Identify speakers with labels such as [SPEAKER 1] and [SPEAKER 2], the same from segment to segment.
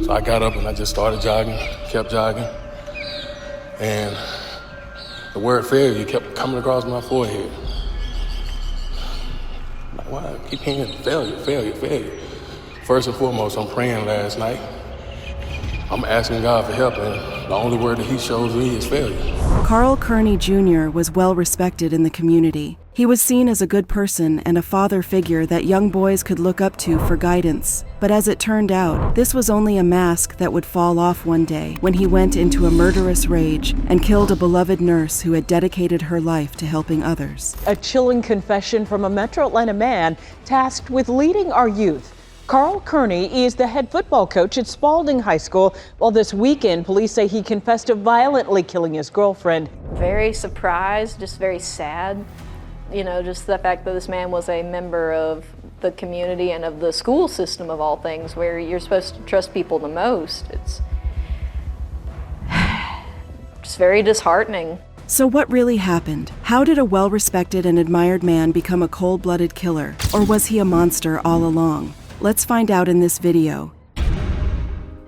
[SPEAKER 1] So I got up and I just started jogging, kept jogging. And the word failure kept coming across my forehead. Like, why I keep hearing failure, failure, failure? First and foremost, I'm praying last night. I'm asking God for help, and the only word that he shows me is failure.
[SPEAKER 2] Kearney Jr. was well respected in the community. He was seen as a good person and a father figure that young boys could look up to for guidance. But as it turned out, this was only a mask that would fall off one day when he went into a murderous rage and killed a beloved nurse who had dedicated her life to helping others.
[SPEAKER 3] A chilling confession from a Metro Atlanta man tasked with leading our youth. Kearney is the head football coach at Spalding High School. Well, this weekend, police say he confessed to violently killing his girlfriend.
[SPEAKER 4] Very surprised, just very sad. You know, just the fact that this man was a member of the community and of the school system of all things, where you're supposed to trust people the most. It's just very disheartening.
[SPEAKER 2] So what really happened? How did a well-respected and admired man become a cold-blooded killer? Or was he a monster all along? Let's find out in this video.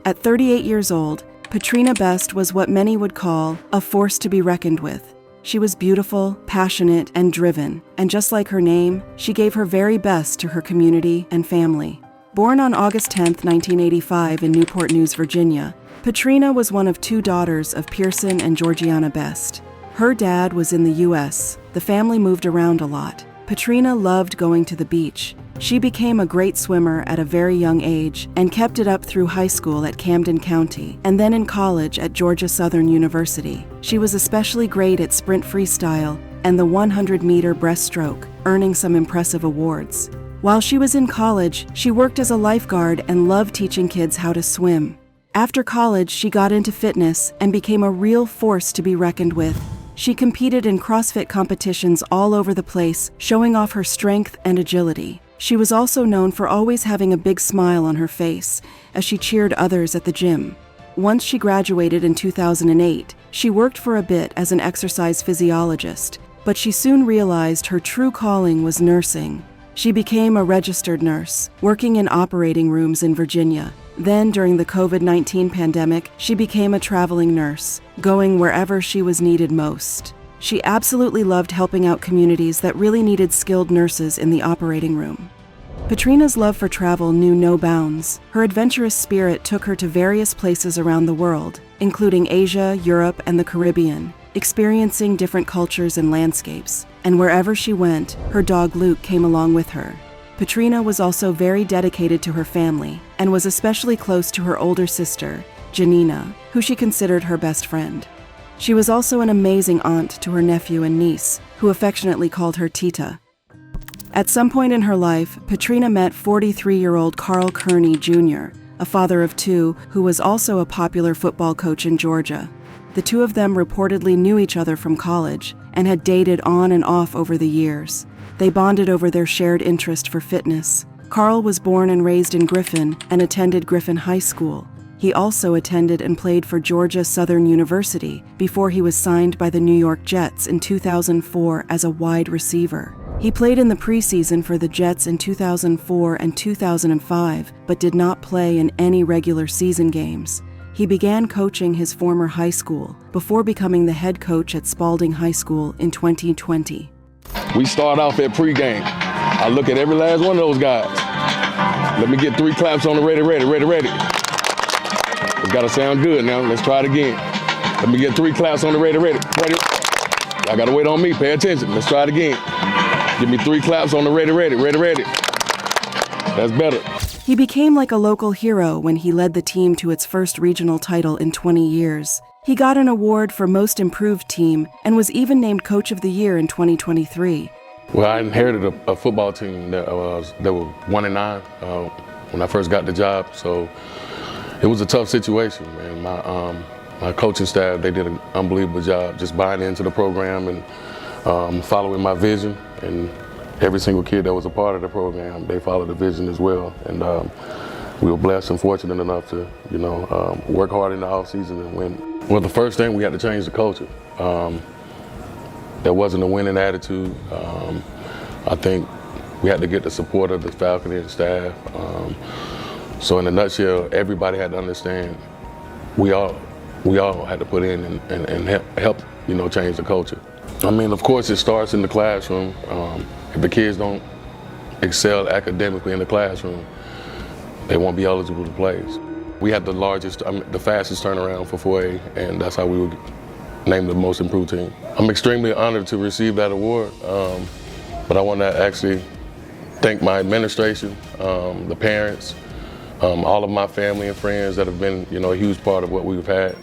[SPEAKER 2] At 38 years old, Patrina Best was what many would call a force to be reckoned with. She was beautiful, passionate, and driven, and just like her name, she gave her very best to her community and family. Born on August 10, 1985 in Newport News, Virginia, Patrina was one of two daughters of Pearson and Georgiana Best. Her dad was in the U.S. The family moved around a lot. Patrina loved going to the beach. She became a great swimmer at a very young age and kept it up through high school at Camden County and then in college at Georgia Southern University. She was especially great at sprint freestyle and the 100-meter breaststroke, earning some impressive awards. While she was in college, she worked as a lifeguard and loved teaching kids how to swim. After college, she got into fitness and became a real force to be reckoned with. She competed in CrossFit competitions all over the place, showing off her strength and agility. She was also known for always having a big smile on her face as she cheered others at the gym. Once she graduated in 2008, she worked for a bit as an exercise physiologist, but she soon realized her true calling was nursing. She became a registered nurse, working in operating rooms in Virginia. Then, during the COVID-19 pandemic, she became a traveling nurse, going wherever she was needed most. She absolutely loved helping out communities that really needed skilled nurses in the operating room. Patrina's love for travel knew no bounds. Her adventurous spirit took her to various places around the world, including Asia, Europe, and the Caribbean, experiencing different cultures and landscapes. And wherever she went, her dog Luke came along with her. Patrina was also very dedicated to her family and was especially close to her older sister, Janina, who she considered her best friend. She was also an amazing aunt to her nephew and niece, who affectionately called her Tita. At some point in her life, Patrina met 43-year-old Kearney Jr., a father of two who was also a popular football coach in Georgia. The two of them reportedly knew each other from college and had dated on and off over the years. They bonded over their shared interest for fitness. Carl was born and raised in Griffin and attended Griffin High School. He also attended and played for Georgia Southern University before he was signed by the New York Jets in 2004 as a wide receiver. He played in the preseason for the Jets in 2004 and 2005, but did not play in any regular season games. He began coaching his former high school before becoming the head coach at Spalding High School in 2020.
[SPEAKER 1] We start off at pregame. I look at every last one of those guys. Let me get 3 claps on the ready. It's gotta sound good now. Let's try it again. Let me get 3 claps on the ready. Y'all gotta wait on me. Pay attention. Let's try it again. Give me 3 claps on the ready. That's better.
[SPEAKER 2] He became like a local hero when he led the team to its first regional title in 20 years. He got an award for Most Improved Team and was even named Coach of the Year in 2023.
[SPEAKER 1] Well, I inherited a football team that were 1-9 when I first got the job, so it was a tough situation, man. My coaching staff, they did an unbelievable job just buying into the program and following my vision. And every single kid that was a part of the program, they followed the vision as well. And we were blessed and fortunate enough to, work hard in the off season and win. Well, the first thing, we had to change the culture. There wasn't a winning attitude. I think we had to get the support of the faculty and staff. So in a nutshell, everybody had to understand we all had to put in and help, change the culture. I mean, of course, it starts in the classroom. If the kids don't excel academically in the classroom, they won't be eligible to play. We had the fastest turnaround for 4A, and that's how we were named the most improved team. I'm extremely honored to receive that award, but I want to actually thank my administration, the parents, all of my family and friends that have been, a huge part of what we've had.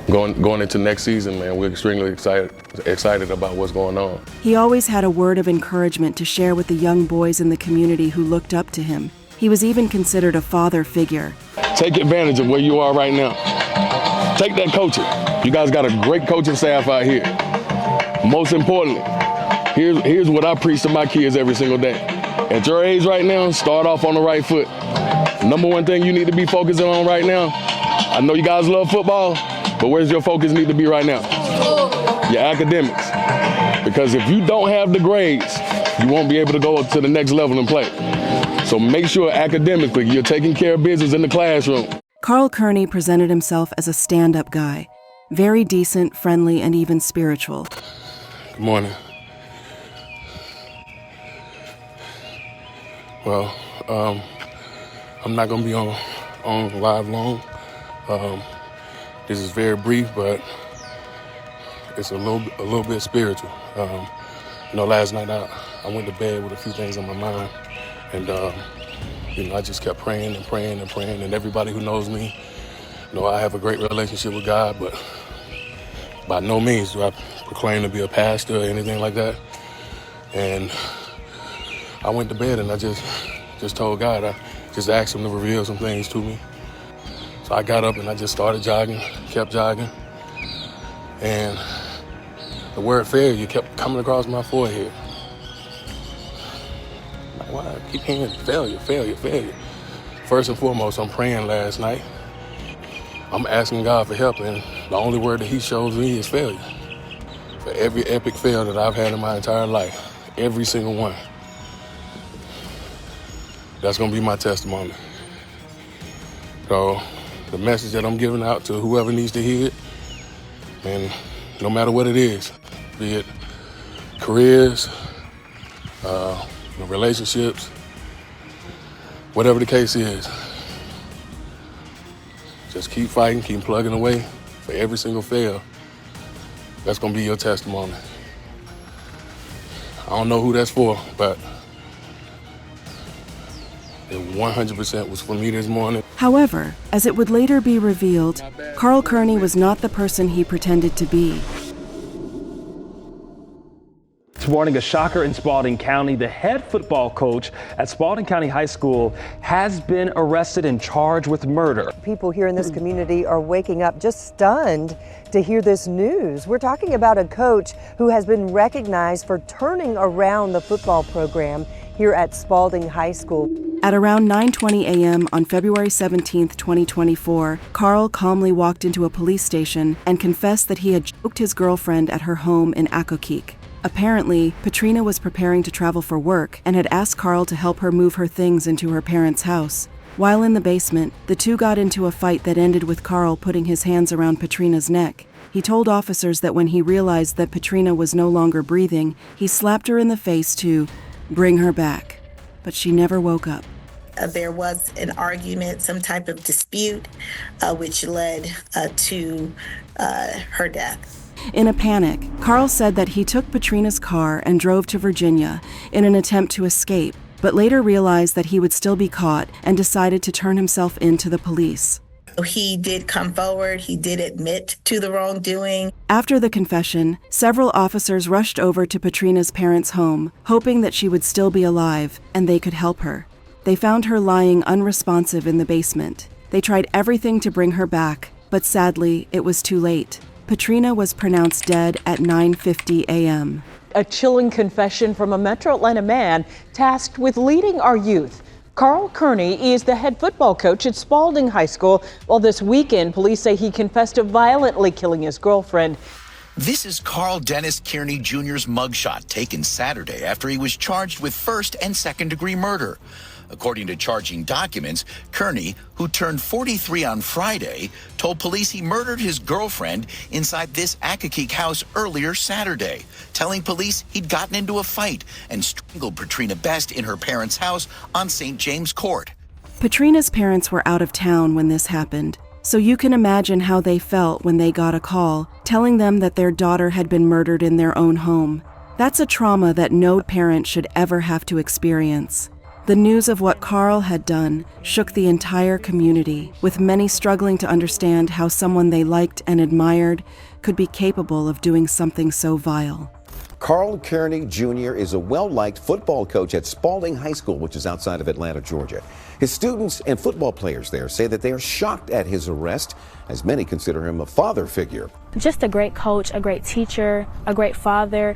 [SPEAKER 1] Going into next season, man, we're extremely excited about what's going on.
[SPEAKER 2] He always had a word of encouragement to share with the young boys in the community who looked up to him. He was even considered a father figure.
[SPEAKER 1] Take advantage of where you are right now. Take that coaching. You guys got a great coaching staff out here. Most importantly, here's what I preach to my kids every single day. At your age right now, start off on the right foot. Number one thing you need to be focusing on right now, I know you guys love football, but where's your focus need to be right now? Your academics. Because if you don't have the grades, you won't be able to go to the next level and play. So make sure academically you're taking care of business in the classroom.
[SPEAKER 2] Carl Kearney presented himself as a stand-up guy. Very decent, friendly, and even spiritual.
[SPEAKER 1] Good morning. Well, I'm not gonna be on live long. This is very brief, but it's a little bit spiritual. Last night I went to bed with a few things on my mind, and I just kept praying and praying and praying. And everybody who knows me, I have a great relationship with God, but by no means do I proclaim to be a pastor or anything like that. And I went to bed and I just told God, I just asked him to reveal some things to me. So I got up and I just started jogging, kept jogging. And the word failure kept coming across my forehead. Like, why I keep hearing failure, failure, failure? First and foremost, I'm praying last night. I'm asking God for help, and the only word that he shows me is failure. For every epic fail that I've had in my entire life, every single one, that's gonna be my testimony. So the message that I'm giving out to whoever needs to hear it, and no matter what it is, be it careers, relationships, whatever the case is, just keep fighting, keep plugging away for every single fail. That's gonna be your testimony. I don't know who that's for, but it 100% was for me this morning.
[SPEAKER 2] However, as it would later be revealed, Carl Kearney was not the person he pretended to be.
[SPEAKER 5] This morning, a shocker in Spalding County. The head football coach at Spalding County High School has been arrested and charged with murder.
[SPEAKER 6] People here in this community are waking up just stunned to hear this news. We're talking about a coach who has been recognized for turning around the football program here at Spalding High School.
[SPEAKER 2] At around 9:20 a.m. on February 17, 2024, Carl calmly walked into a police station and confessed that he had choked his girlfriend at her home in Accokeek. Apparently, Patrina was preparing to travel for work and had asked Carl to help her move her things into her parents' house. While in the basement, the two got into a fight that ended with Carl putting his hands around Patrina's neck. He told officers that when he realized that Patrina was no longer breathing, he slapped her in the face to bring her back. But she never woke up.
[SPEAKER 7] There was an argument, some type of dispute, which led to her death.
[SPEAKER 2] In a panic, Carl said that he took Patrina's car and drove to Virginia in an attempt to escape, but later realized that he would still be caught and decided to turn himself in to the police.
[SPEAKER 7] He did come forward. He did admit to the wrongdoing.
[SPEAKER 2] After the confession, several officers rushed over to Patrina's parents' home, hoping that she would still be alive and they could help her. They found her lying unresponsive in the basement. They tried everything to bring her back, but sadly, it was too late. Patrina was pronounced dead at 9:50 a.m.
[SPEAKER 3] A chilling confession from a Metro Atlanta man tasked with leading our youth. Carl Kearney is the head football coach at Spalding High School. Well, this weekend, police say he confessed to violently killing his girlfriend.
[SPEAKER 8] This is Carl Dennis Kearney Jr.'s mugshot taken Saturday after he was charged with first and second-degree murder. According to charging documents, Kearney, who turned 43 on Friday, told police he murdered his girlfriend inside this Accokeek house earlier Saturday, telling police he'd gotten into a fight and strangled Patrina Best in her parents' house on St. James Court.
[SPEAKER 2] Patrina's parents were out of town when this happened, so you can imagine how they felt when they got a call telling them that their daughter had been murdered in their own home. That's a trauma that no parent should ever have to experience. The news of what Carl had done shook the entire community, with many struggling to understand how someone they liked and admired could be capable of doing something so vile.
[SPEAKER 9] Carl Kearney Jr. is a well-liked football coach at Spalding High School, which is outside of Atlanta, Georgia. His students and football players there say that they are shocked at his arrest, as many consider him a father figure.
[SPEAKER 10] Just a great coach, a great teacher, a great father.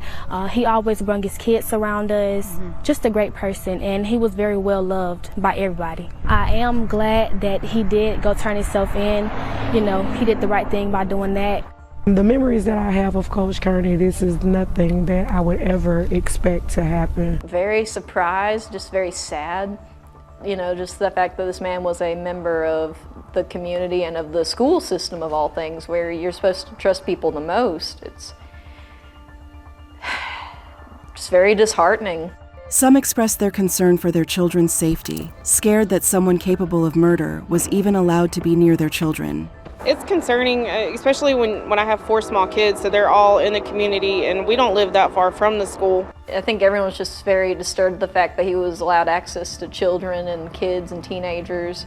[SPEAKER 10] He always brought his kids around us. Just a great person, and he was very well loved by everybody. I am glad that he did go turn himself in. You know, he did the right thing by doing that.
[SPEAKER 11] The memories that I have of Coach Kearney, this is nothing that I would ever expect to happen.
[SPEAKER 4] Very surprised, just very sad. You know, just the fact that this man was a member of the community and of the school system of all things, where you're supposed to trust people the most. It's just very disheartening.
[SPEAKER 2] Some expressed their concern for their children's safety, scared that someone capable of murder was even allowed to be near their children.
[SPEAKER 12] It's concerning, especially when I have 4 small kids, so they're all in the community, and we don't live that far from the school.
[SPEAKER 4] I think everyone was just very disturbed the fact that he was allowed access to children and kids and teenagers,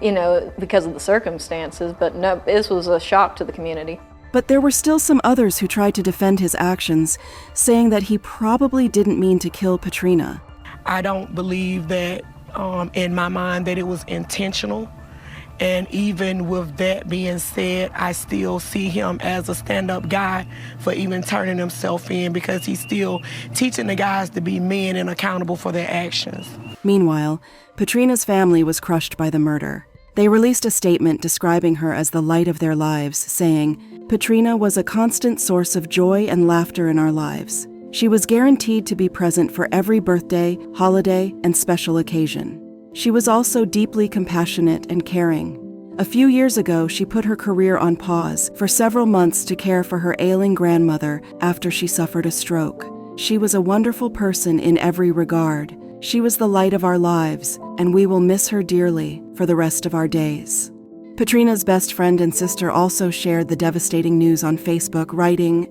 [SPEAKER 4] you know, because of the circumstances. But no, this was a shock to the community.
[SPEAKER 2] But there were still some others who tried to defend his actions, saying that he probably didn't mean to kill Patrina.
[SPEAKER 11] I don't believe that, in my mind, that it was intentional. And even with that being said, I still see him as a stand-up guy for even turning himself in, because he's still teaching the guys to be men and accountable for their actions.
[SPEAKER 2] Meanwhile, Patrina's family was crushed by the murder. They released a statement describing her as the light of their lives, saying, "Patrina was a constant source of joy and laughter in our lives. She was guaranteed to be present for every birthday, holiday, and special occasion. She was also deeply compassionate and caring. A few years ago, she put her career on pause for several months to care for her ailing grandmother after she suffered a stroke. She was a wonderful person in every regard. She was the light of our lives, and we will miss her dearly for the rest of our days." Patrina's best friend and sister also shared the devastating news on Facebook, writing,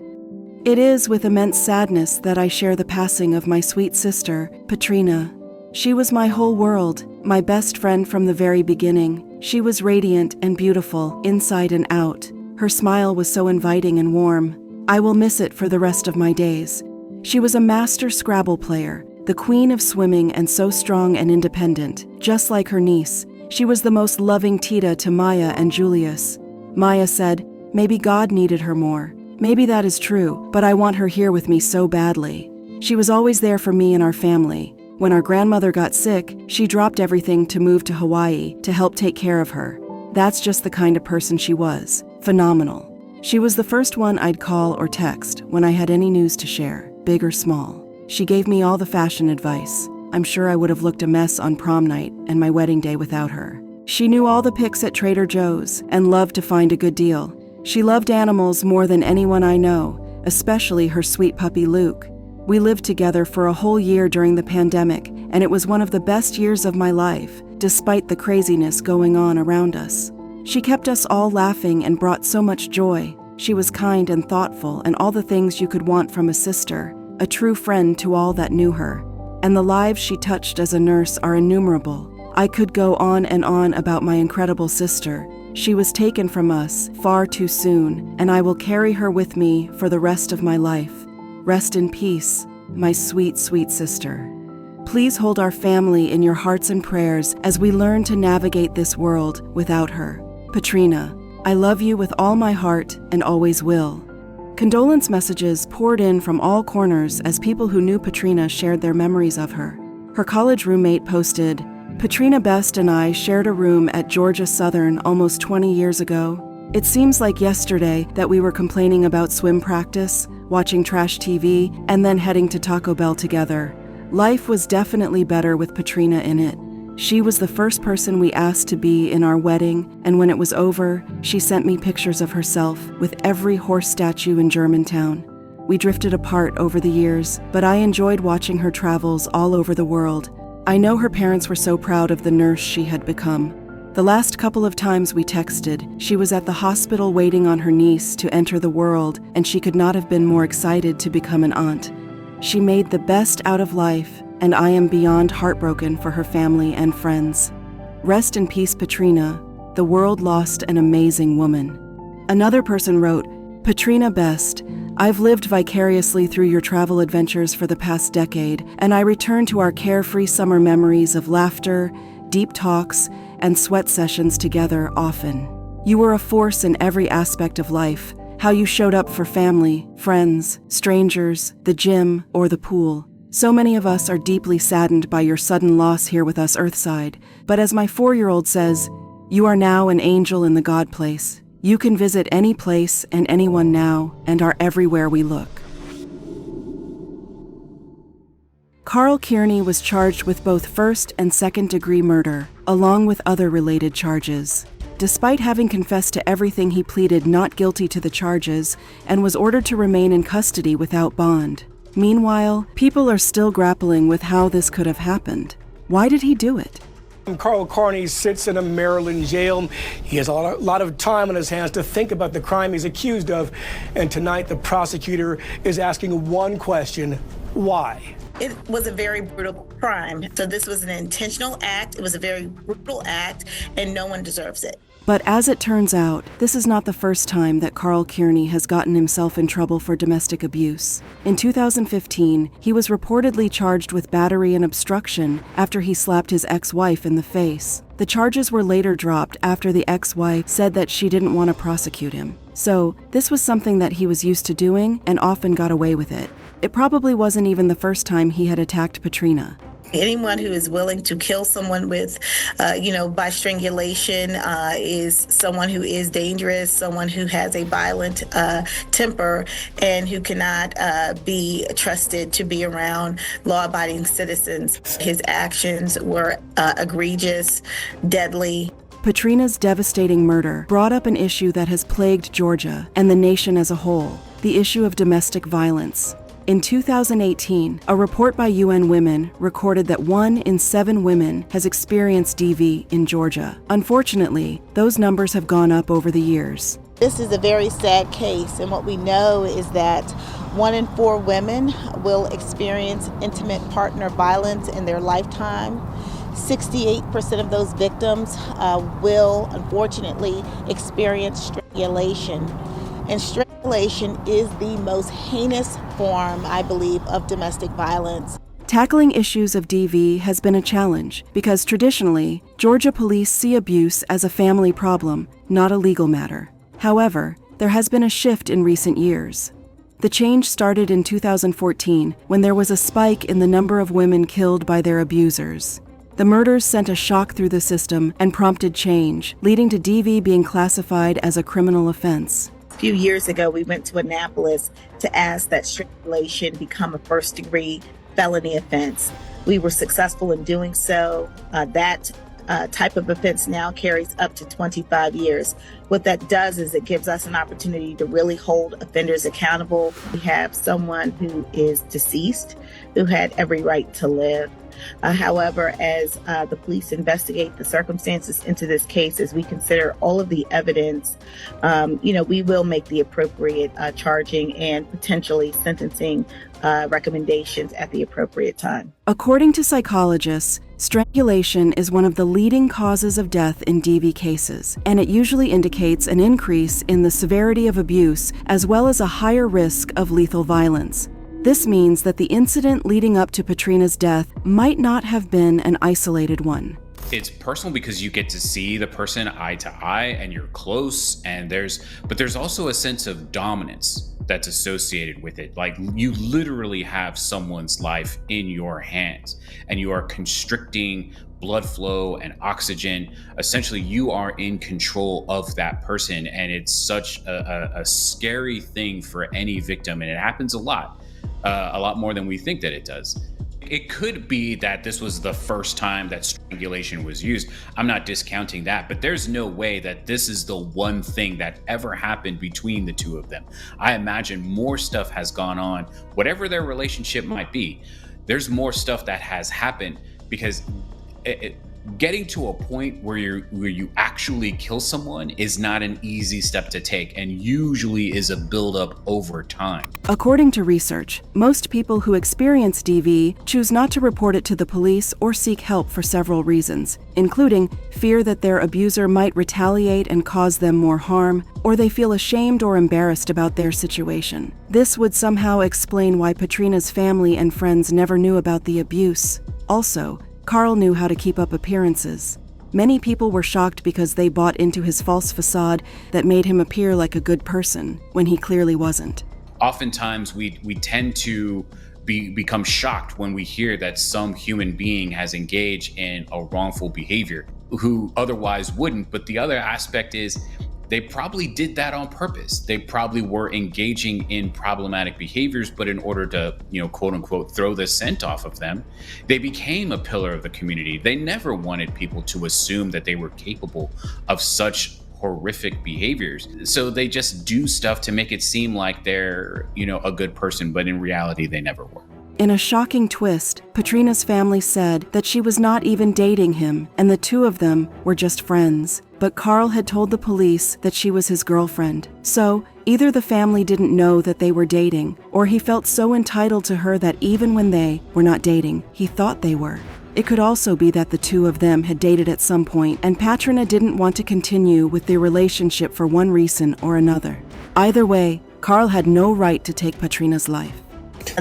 [SPEAKER 2] "It is with immense sadness that I share the passing of my sweet sister, Patrina. She was my whole world, my best friend from the very beginning. She was radiant and beautiful, inside and out. Her smile was so inviting and warm. I will miss it for the rest of my days. She was a master Scrabble player, the queen of swimming, and so strong and independent, just like her niece. She was the most loving Tita to Maya and Julius. Maya said, 'Maybe God needed her more. Maybe that is true, but I want her here with me so badly.' She was always there for me and our family. When our grandmother got sick, she dropped everything to move to Hawaii to help take care of her. That's just the kind of person she was. Phenomenal. She was the first one I'd call or text when I had any news to share, big or small. She gave me all the fashion advice. I'm sure I would have looked a mess on prom night and my wedding day without her. She knew all the picks at Trader Joe's and loved to find a good deal. She loved animals more than anyone I know, especially her sweet puppy Luke. We lived together for a whole year during the pandemic, and it was one of the best years of my life, despite the craziness going on around us. She kept us all laughing and brought so much joy. She was kind and thoughtful and all the things you could want from a sister, a true friend to all that knew her. And the lives she touched as a nurse are innumerable. I could go on and on about my incredible sister. She was taken from us far too soon, and I will carry her with me for the rest of my life. Rest in peace, my sweet, sweet sister. Please hold our family in your hearts and prayers as we learn to navigate this world without her. Patrina, I love you with all my heart and always will." Condolence messages poured in from all corners as people who knew Patrina shared their memories of her. Her college roommate posted, "Patrina Best and I shared a room at Georgia Southern almost 20 years ago. It seems like yesterday that we were complaining about swim practice, watching trash TV, and then heading to Taco Bell together. Life was definitely better with Patrina in it. She was the first person we asked to be in our wedding, and when it was over, she sent me pictures of herself with every horse statue in Germantown. We drifted apart over the years, but I enjoyed watching her travels all over the world. I know her parents were so proud of the nurse she had become. The last couple of times we texted, she was at the hospital waiting on her niece to enter the world, and she could not have been more excited to become an aunt. She made the best out of life, and I am beyond heartbroken for her family and friends. Rest in peace, Patrina. The world lost an amazing woman. Another person wrote, Patrina Best, I've lived vicariously through your travel adventures for the past decade, and I return to our carefree summer memories of laughter, deep talks, and sweat sessions together often. You were a force in every aspect of life, how you showed up for family, friends, strangers, the gym, or the pool. So many of us are deeply saddened by your sudden loss here with us Earthside, but as my 4-year-old says, you are now an angel in the God place. You can visit any place and anyone now, and are everywhere we look. Carl Kearney was charged with both first and second-degree murder, along with other related charges. Despite having confessed to everything, he pleaded not guilty to the charges and was ordered to remain in custody without bond. Meanwhile, people are still grappling with how this could have happened. Why did he do it?
[SPEAKER 11] Carl Kearney sits in a Maryland jail. He has a lot of time on his hands to think about the crime he's accused of. And tonight, the prosecutor is asking one question: why?
[SPEAKER 7] It was a very brutal crime. So this was an intentional act. It was a very brutal act, and no one deserves it.
[SPEAKER 2] But as it turns out, this is not the first time that Carl Kearney has gotten himself in trouble for domestic abuse. In 2015, he was reportedly charged with battery and obstruction after he slapped his ex-wife in the face. The charges were later dropped after the ex-wife said that she didn't want to prosecute him. So, this was something that he was used to doing and often got away with it. It probably wasn't even the first time he had attacked Patrina.
[SPEAKER 7] Anyone who is willing to kill someone with, by strangulation is someone who is dangerous, someone who has a violent temper, and who cannot be trusted to be around law-abiding citizens. His actions were egregious, deadly.
[SPEAKER 2] Patrina's devastating murder brought up an issue that has plagued Georgia and the nation as a whole, the issue of domestic violence. In 2018, a report by UN Women recorded that 1 in 7 women has experienced DV in Georgia. Unfortunately, those numbers have gone up over the years.
[SPEAKER 13] This is a very sad case, and what we know is that 1 in 4 women will experience intimate partner violence in their lifetime. 68% of those victims will, unfortunately, experience strangulation. And strangulation is the most heinous form, I believe, of domestic violence.
[SPEAKER 2] Tackling issues of DV has been a challenge because traditionally, Georgia police see abuse as a family problem, not a legal matter. However, there has been a shift in recent years. The change started in 2014 when there was a spike in the number of women killed by their abusers. The murders sent a shock through the system and prompted change, leading to DV being classified as a criminal offense.
[SPEAKER 7] A few years ago, we went to Annapolis to ask that strangulation become a first-degree felony offense. We were successful in doing so. That type of offense now carries up to 25 years. What that does is it gives us an opportunity to really hold offenders accountable. We have someone who is deceased, who had every right to live. However, as the police investigate the circumstances into this case, as we consider all of the evidence, we will make the appropriate charging and potentially sentencing recommendations at the appropriate time.
[SPEAKER 2] According to psychologists, strangulation is one of the leading causes of death in DV cases, and it usually indicates an increase in the severity of abuse as well as a higher risk of lethal violence. This means that the incident leading up to Patrina's death might not have been an isolated one.
[SPEAKER 14] It's personal because you get to see the person eye to eye and you're close, but there's also a sense of dominance that's associated with it. Like, you literally have someone's life in your hands and you are constricting blood flow and oxygen. Essentially, you are in control of that person, and it's such a scary thing for any victim, and it happens a lot more than we think that it does. It could be that this was the first time that strangulation was used. I'm not discounting that, but there's no way that this is the one thing that ever happened between the two of them. I imagine more stuff has gone on, whatever their relationship might be. There's more stuff that has happened, because getting to a point where you actually kill someone is not an easy step to take, and usually is a buildup over time.
[SPEAKER 2] According to research, most people who experience DV choose not to report it to the police or seek help for several reasons, including fear that their abuser might retaliate and cause them more harm, or they feel ashamed or embarrassed about their situation. This would somehow explain why Patrina's family and friends never knew about the abuse. Also, Carl knew how to keep up appearances. Many people were shocked because they bought into his false facade that made him appear like a good person when he clearly wasn't.
[SPEAKER 14] Oftentimes we tend to become shocked when we hear that some human being has engaged in a wrongful behavior who otherwise wouldn't. But the other aspect is they probably did that on purpose. They probably were engaging in problematic behaviors, but in order to, quote unquote, throw the scent off of them, they became a pillar of the community. They never wanted people to assume that they were capable of such horrific behaviors. So they just do stuff to make it seem like they're, a good person, but in reality, they never were.
[SPEAKER 2] In a shocking twist, Patrina's family said that she was not even dating him and the two of them were just friends. But Carl had told the police that she was his girlfriend. So, either the family didn't know that they were dating, or he felt so entitled to her that even when they were not dating, he thought they were. It could also be that the two of them had dated at some point, and Patrina didn't want to continue with their relationship for one reason or another. Either way, Carl had no right to take Patrina's life.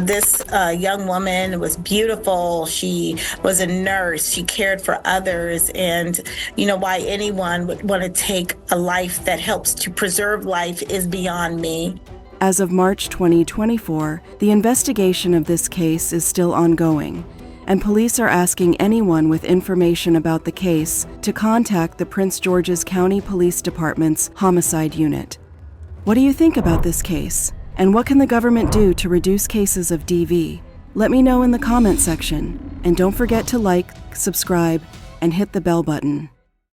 [SPEAKER 7] This young woman was beautiful. She was a nurse. She cared for others. And, why anyone would want to take a life that helps to preserve life is beyond me.
[SPEAKER 2] As of March 2024, the investigation of this case is still ongoing, and police are asking anyone with information about the case to contact the Prince George's County Police Department's Homicide Unit. What do you think about this case? And what can the government do to reduce cases of DV? Let me know in the comment section. And don't forget to like, subscribe, and hit the bell button.